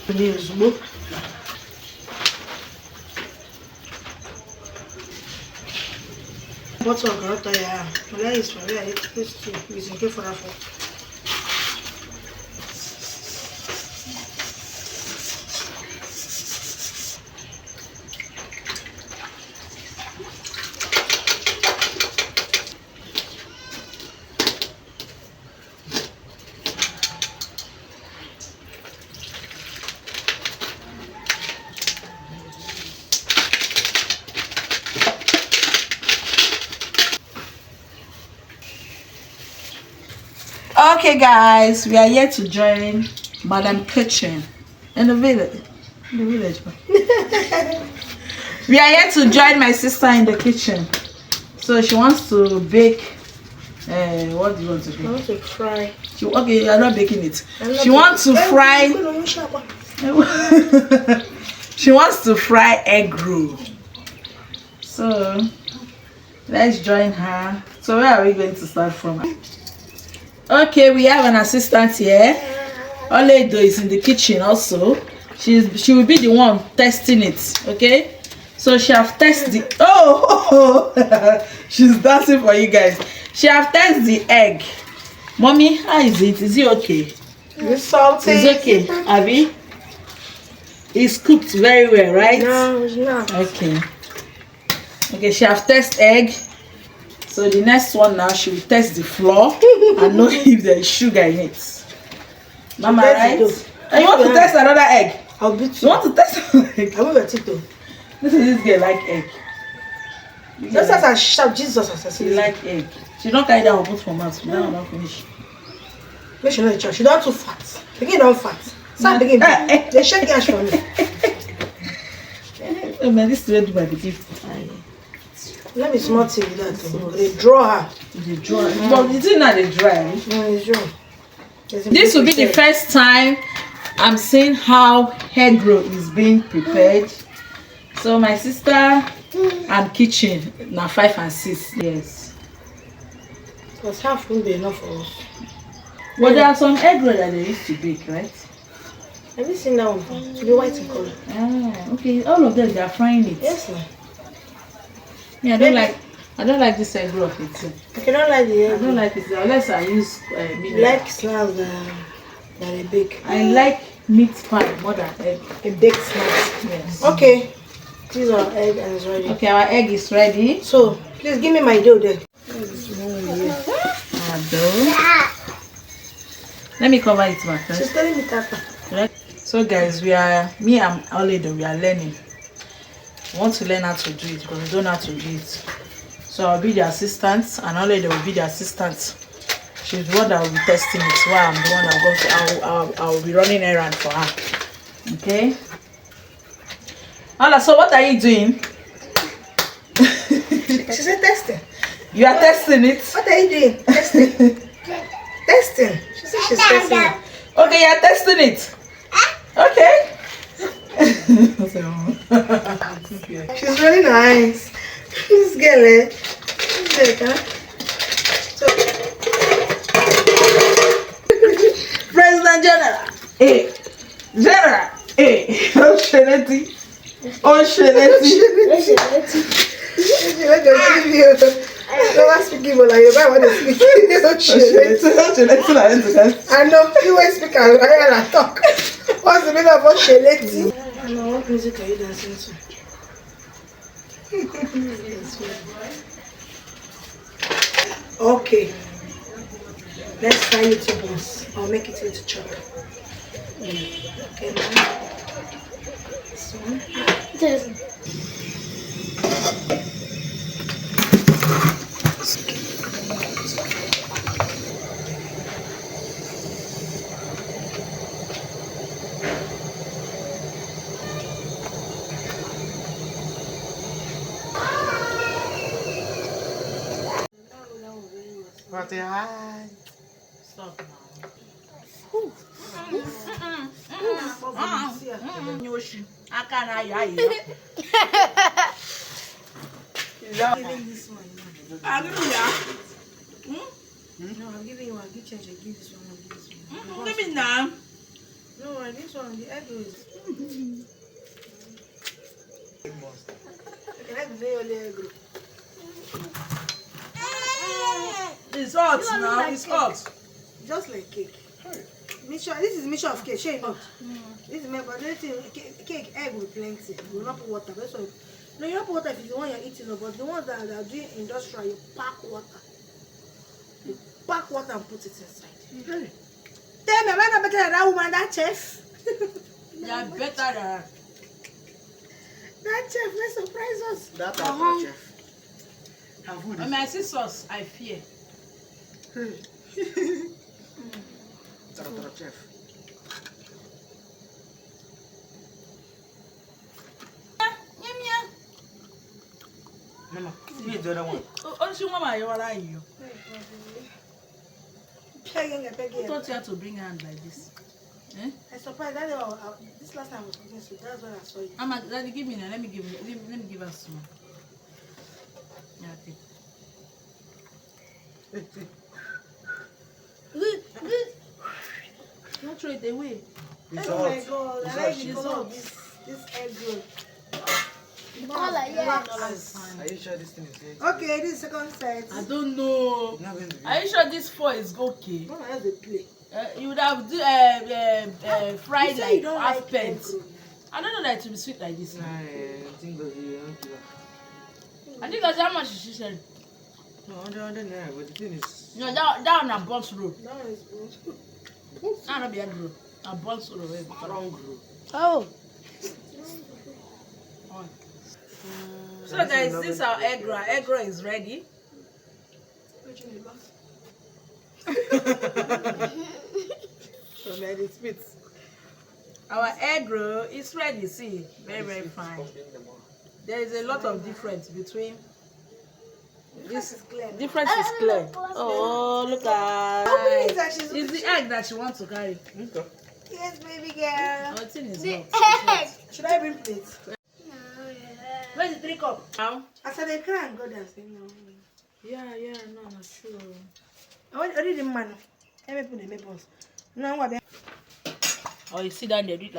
What's up, girl? Yeah, that is for real. It's okay for that. Okay, guys, we are here to join Madam Kitchen in the village. We are here to join my sister in the kitchen. So she wants to bake. What do you want to bake? I want to fry. Okay, you are not baking it. She wants to fry. She wants to fry egg roll. So let's join her. So where are we going to start from? Okay, we have an assistant here. Oledo is in the kitchen also. She will be the one testing it. Okay, so she have tested the she's dancing for you guys. She have tested the egg. Mommy, how is it? Is it okay? It's salty. It's okay, Abby. It's cooked very well, right? No, it's not. Okay. Okay, she have tested egg. So the next one now, she will test the flour and know if there is sugar in it. Mama, right? And you want to test another egg? I'll beat You want to test another egg? I will bet it though. This girl like egg. Just as I shout Jesus as I She like egg. She don't carry that one put for mouth. That one don't finish. Make sure not she don't too fat. Begin don't fat. Start begin. They shake cash for me. Oh man, this is where do my baby. Let me small tea with that. They draw her. They draw. But it's not they dry. No, it's draw. This will be the first time I'm seeing how egg roll is being prepared. So my sister and kitchen now 5 and 6. Yes. Because half won't be enough for us. But there are some egg roll that they used to bake, right? Have you seen that one? To be white in color. Ah, okay. All of them they are frying it. Yes, sir. Yeah, I don't like this egg roll of it. I cannot like the egg. I don't like it unless I use meat. Like snacks that they bake. I like meat pie more than egg. A baked snacks. Yes. Okay. This is our egg and it's ready. Okay, our egg is ready. So please give me my dough then. Our dough. Let me cover it back. She's telling me tata. Right? So guys, me and Oledo, we are learning. We want to learn how to do it because we don't know how to do it. So I'll be the assistant and Oledo will be the assistant. She's the one that will be testing it while I'm the one that I will be running errand for her. Okay? Ola, so what are you doing? She said testing. You are testing it? What are you doing? Testing. Testing. She said she's testing it. Okay, you are testing it. Okay. She's really nice. This girl, So, President General. Hey. General. Hey. Oshireti. Let her give you. Don't speak Igbo like you want to speak. I know you want to speak and I talk. What's the meaning of Osheleti? I know what music are you dancing to? Okay. Let's fry it to buns. I'll make it into chop. Okay, now. This one. But hi. Stop now. I'm giving you one. Give change. Give this one. Give this one. Give me now. No, I But this one, the egg is. Okay, let's say only egg roll. It's hot You know, now. like It's cake. hot. Just like cake. Mixture. This is mixture of cake. Sure you know. This is made, but cake egg with plenty. You will not put water. That's why. No, you don't put water if it's the one you're eating. No, but the ones that are doing industrial, you pack water. You pack water and put it inside. Tell me, am I not better than that woman, that chef? They are better than. That chef, let's surprise us. That type of chef. Have food. When I see sauce, I fear. That type of chef. Mama, see the other one. Oh, she mama, you are you. Pegging. I thought you had to bring hand like this. Eh? I surprised that this last time I was cooking soup. That's when I saw you. Mama, daddy, give me now. Let me give us some. Yeah, take. Don't throw it away. It's Oh hot. my god, It's I hot. like the color of this egg roll. Are you sure this thing is good? Okay, this is second set. I don't know. It's not going to be. Are you sure this 4 is okay? Mama has a play. You would have fried You say like you don't half like egg pence. roll. I don't know that it will be sweet like this. Nah, I think that you don't give up. I think that's how much she said. No, 100 naira, but the thing is. No, that one a buns roll. That one is good. That not be a roll. A buns roll. Strong group. Oh. So guys, this is our egg roll. Egg roll is ready. So let it spit. Our egg roll is ready. See, very fine. There is a lot of difference between this. Difference is clear. Oh, look at. It's the egg that she wants to carry. Yes, baby girl. Oh, thing is hot. Should I bring plates? Where's the 3 cup? Now? I said they cry and go there and say no. Yeah, no, not sure. I want to read the man. Let me put the maples. No, what? Oh, you sit down there, do it like